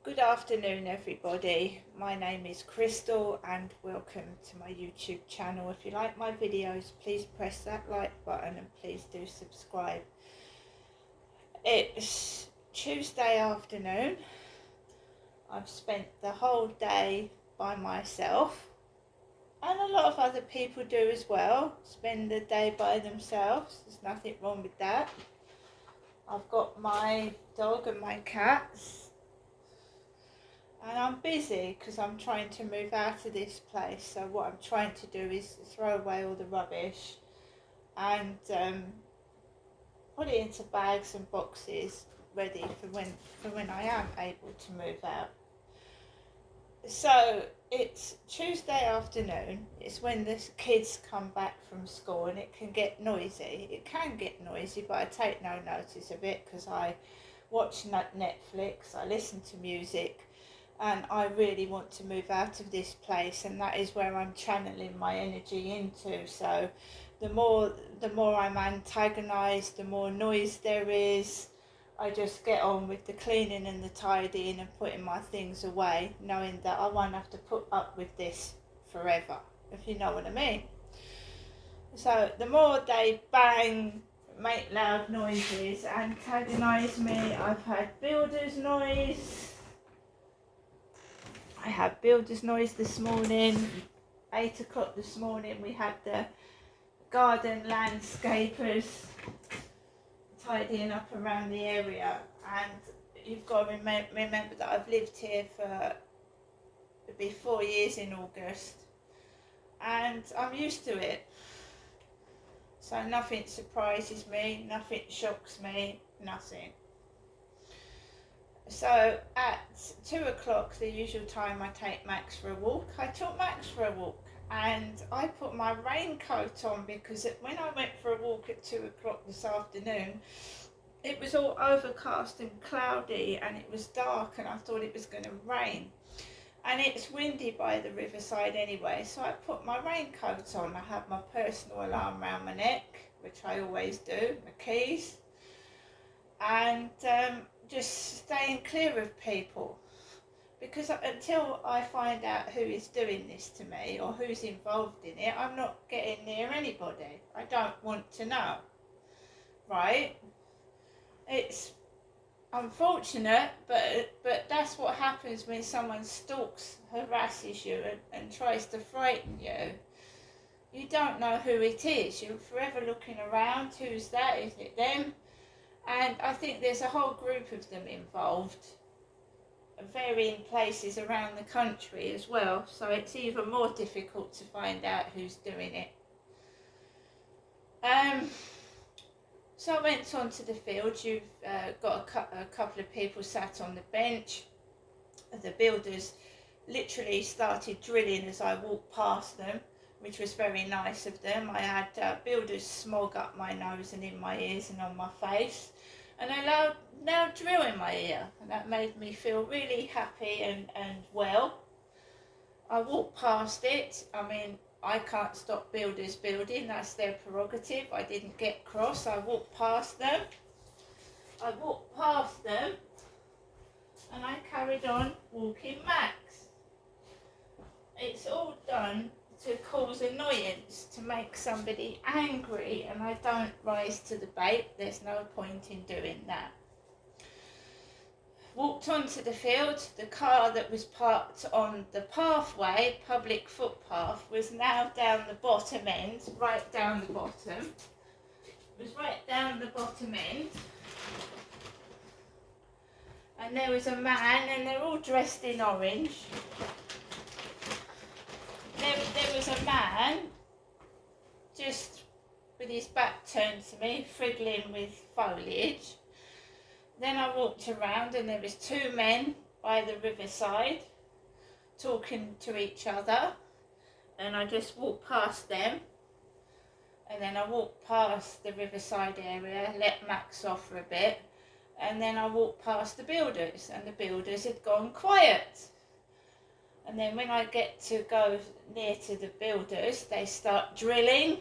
Good afternoon, everybody. My name is Crystal and welcome to my YouTube channel. If you like my videos, please press that like button and please do subscribe. It's Tuesday afternoon. I've spent the whole day by myself, and a lot of other people do as well, spend the day by themselves. There's nothing wrong with that. I've got my dog and my cats, and I'm busy because I'm trying to move out of this place. So what I'm trying to do is throw away all the rubbish and put it into bags and boxes ready for when I am able to move out. So it's Tuesday afternoon. It's when the kids come back from school and it can get noisy. It can get noisy, but I take no notice of it because I watch Netflix, I listen to music, and I really want to move out of this place, and that is where I'm channeling my energy into. So the more I'm antagonized, the more noise there is. I just get on with the cleaning and the tidying and putting my things away, knowing that I won't have to put up with this forever, if you know what I mean. So the more they bang, make loud noises, antagonise me. I've had builder's noise. I had builder's noise this morning. 8 o'clock this morning we had the garden landscapers tidying up around the area, and you've got to remember that I've lived here for it'll be 4 years in August, and I'm used to it. So nothing surprises me, nothing shocks me, nothing. So at 2 o'clock, the usual time I take Max for a walk, I took Max for a walk, and I put my raincoat on because when I went for a walk at 2 o'clock this afternoon, it was all overcast and cloudy and it was dark, and I thought it was going to rain. And it's windy by the riverside anyway, so I put my raincoat on. I have my personal alarm around my neck, which I always do, my keys, and just staying clear of people, because until I find out who is doing this to me or who's involved in it, I'm not getting near anybody. I don't want to know, right? It's unfortunate, but that's what happens when someone stalks, harasses you and tries to frighten you. You don't know who it is. You're forever looking around. Who's that? Is it them? And I think there's a whole group of them involved, varying places around the country as well, so it's even more difficult to find out who's doing it. So I went onto the field. You've got a couple of people sat on the bench. The builders literally started drilling as I walked past them, which was very nice of them. I had builders smog up my nose and in my ears and on my face, and a loud drill in my ear, and that made me feel really happy and well. I walked past it. I mean, I can't stop builders building, that's their prerogative. I didn't get cross. I walked past them. And I carried on walking Max. It's all done to cause annoyance, to make somebody angry, and I don't rise to the bait. There's no point in doing that. Walked onto the field. The car that was parked on the pathway, public footpath, was now down the bottom end, right down the bottom. It was right down the bottom end. And there was a man, and they're all dressed in orange. There was a man just with his back turned to me, fiddling with foliage. Then I walked around and there was 2 men by the riverside talking to each other, and I just walked past them, and then I walked past the riverside area, let Max off for a bit, and then I walked past the builders, and the builders had gone quiet. And then when I get to go near to the builders, they start drilling.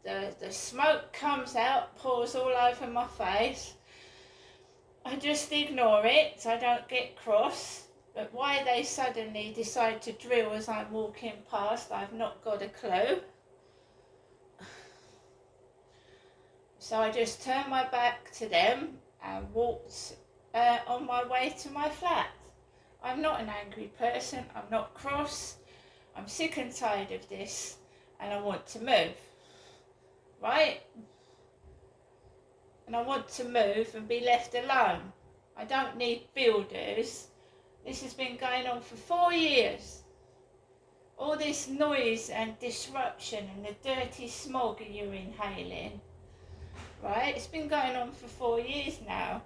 The smoke comes out, pours all over my face. I just ignore it. I don't get cross. But why they suddenly decide to drill as I'm walking past, I've not got a clue. So I just turned my back to them and walked on my way to my flat. I'm not an angry person, I'm not cross, I'm sick and tired of this and I want to move, right? And I want to move and be left alone. I don't need builders. This has been going on for 4 years. All this noise and disruption and the dirty smog you're inhaling, right? It's been going on for 4 years now.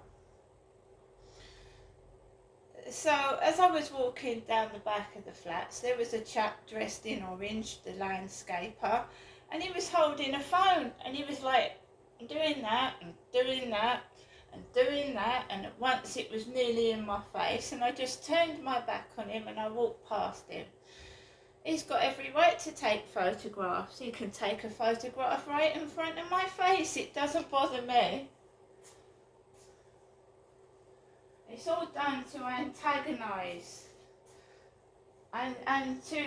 So as I was walking down the back of the flats, there was a chap dressed in orange, the landscaper, and he was holding a phone and he was like doing that and doing that and doing that, and at once it was nearly in my face, and I just turned my back on him and I walked past him. He's got every right to take photographs. He can take a photograph right in front of my face. It doesn't bother me. It's all done to antagonise and to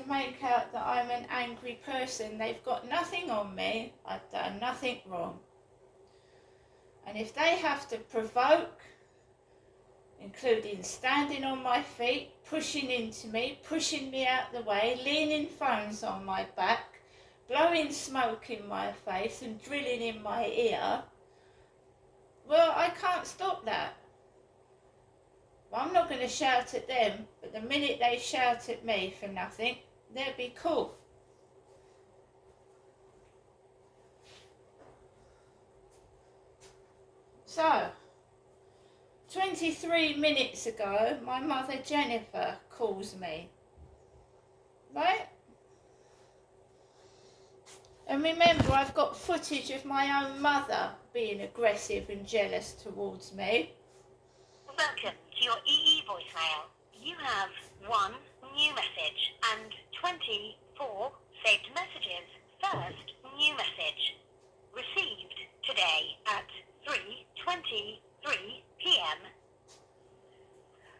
make out that I'm an angry person. They've got nothing on me. I've done nothing wrong. And if they have to provoke, including standing on my feet, pushing into me, pushing me out the way, leaning phones on my back, blowing smoke in my face and drilling in my ear, well, I can't stop that. I'm not going to shout at them, but the minute they shout at me for nothing, they'll be cool. So, 23 minutes ago, my mother Jennifer calls me, right? And remember, I've got footage of my own mother being aggressive and jealous towards me. Welcome to your EE voicemail. You have 1 new message and 24 saved messages. First new message. Received today at 3:23 p.m.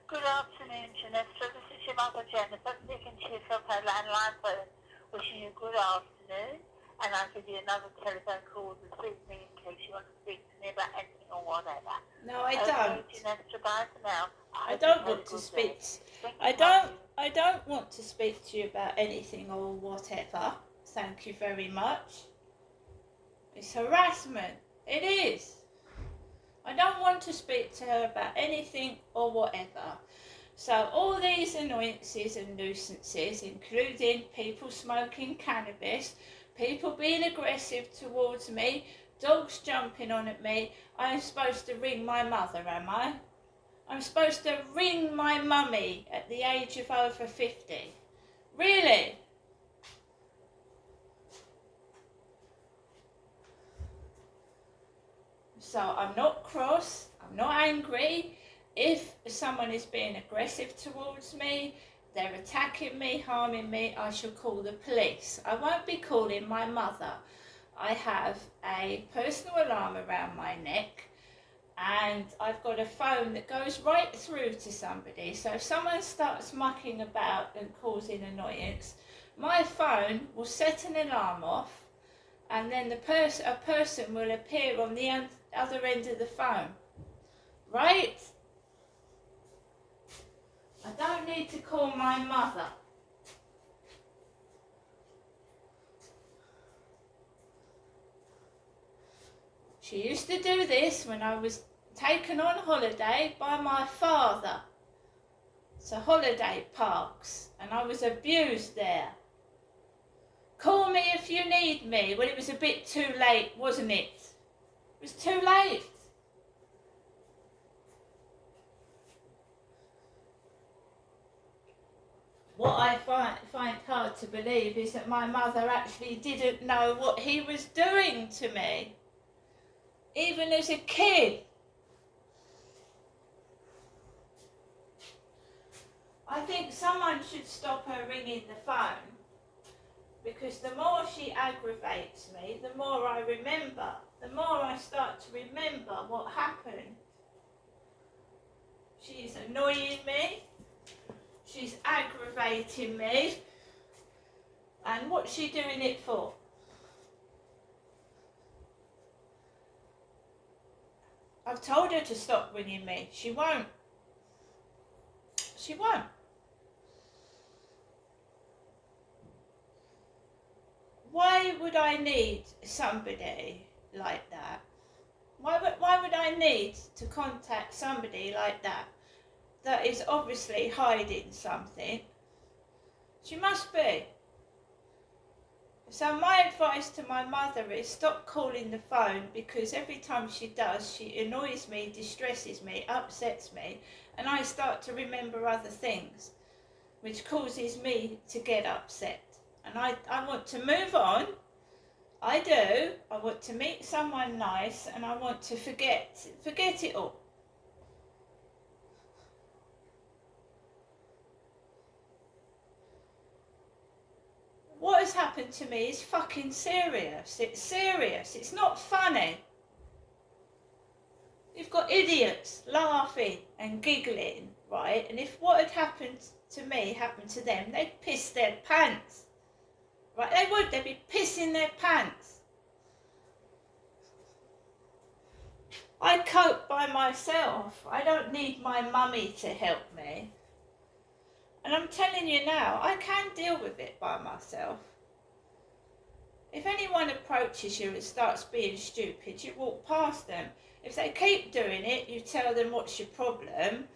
Good afternoon, Janessa. This is your mother, Jennifer, speaking to you from her landline phone, wishing you good afternoon. And I'll give you another telephone call this evening in case you want to speak to me about anything or whatever. No, I don't. Janessa, bye for now. I don't want to speak. I don't want to speak to you about anything or whatever. Thank you very much. It's harassment. It is. I don't want to speak to her about anything or whatever. So all these annoyances and nuisances, including people smoking cannabis, people being aggressive towards me, dogs jumping on at me, I'm supposed to ring my mother, am I? I'm supposed to ring my mummy at the age of over 50. Really? So I'm not cross, I'm not angry. If someone is being aggressive towards me, they're attacking me, harming me, I shall call the police. I won't be calling my mother. I have a personal alarm around my neck and I've got a phone that goes right through to somebody. So if someone starts mucking about and causing annoyance, my phone will set an alarm off and then a person will appear on the other end of the phone. Right? I don't need to call my mother. She used to do this when I was taken on holiday by my father to holiday parks, and I was abused there. Call me if you need me. Well, it was a bit too late, wasn't it? It was too late. What I find hard to believe is that my mother actually didn't know what he was doing to me, even as a kid. I think someone should stop her ringing the phone, because the more she aggravates me, the more I remember, the more I start to remember what happened. She's annoying me. aggravating me. And what's she doing it for? I've told her to stop ringing me. She won't. She won't. Why would I need somebody like that? Why would I need to contact somebody like that that is obviously hiding something? She must be. So my advice to my mother is stop calling the phone, because every time she does, she annoys me, distresses me, upsets me, and I start to remember other things, which causes me to get upset. And I want to move on. I do. I want to meet someone nice, and I want to forget it all. What has happened to me is fucking serious. It's serious. It's not funny. You've got idiots laughing and giggling, right? And if what had happened to me happened to them, they'd piss their pants. Right, they would. They'd be pissing their pants. I cope by myself. I don't need my mummy to help me. And I'm telling you now, I can deal with it by myself. If anyone approaches you and starts being stupid, you walk past them. If they keep doing it, you tell them what's your problem,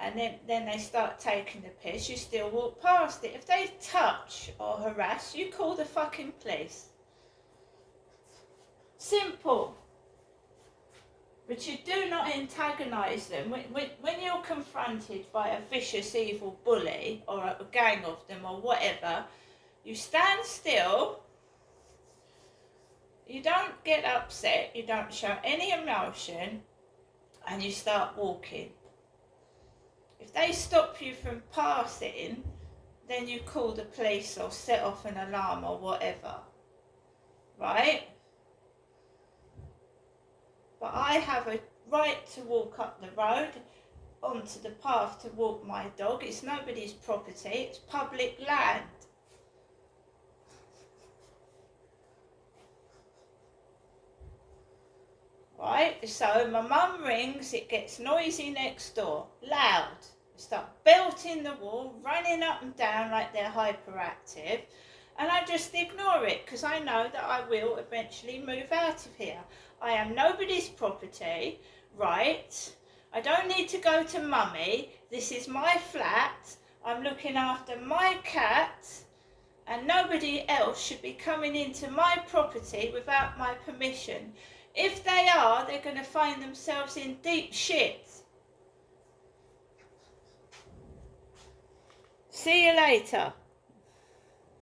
and then they start taking the piss, you still walk past it. If they touch or harass, you call the fucking police. Simple. But you do not antagonise them. When you're confronted by a vicious, evil bully, or a gang of them, or whatever, you stand still, you don't get upset, you don't show any emotion, and you start walking. If they stop you from passing, then you call the police or set off an alarm or whatever. Right? But I have a right to walk up the road onto the path to walk my dog. It's nobody's property, it's public land. Right, so my mum rings, it gets noisy next door, loud. They start belting the wall, running up and down like they're hyperactive, and I just ignore it because I know that I will eventually move out of here. I am nobody's property, right? I don't need to go to mummy. This is my flat. I'm looking after my cat, and nobody else should be coming into my property without my permission. If they are, they're going to find themselves in deep shit. See you later.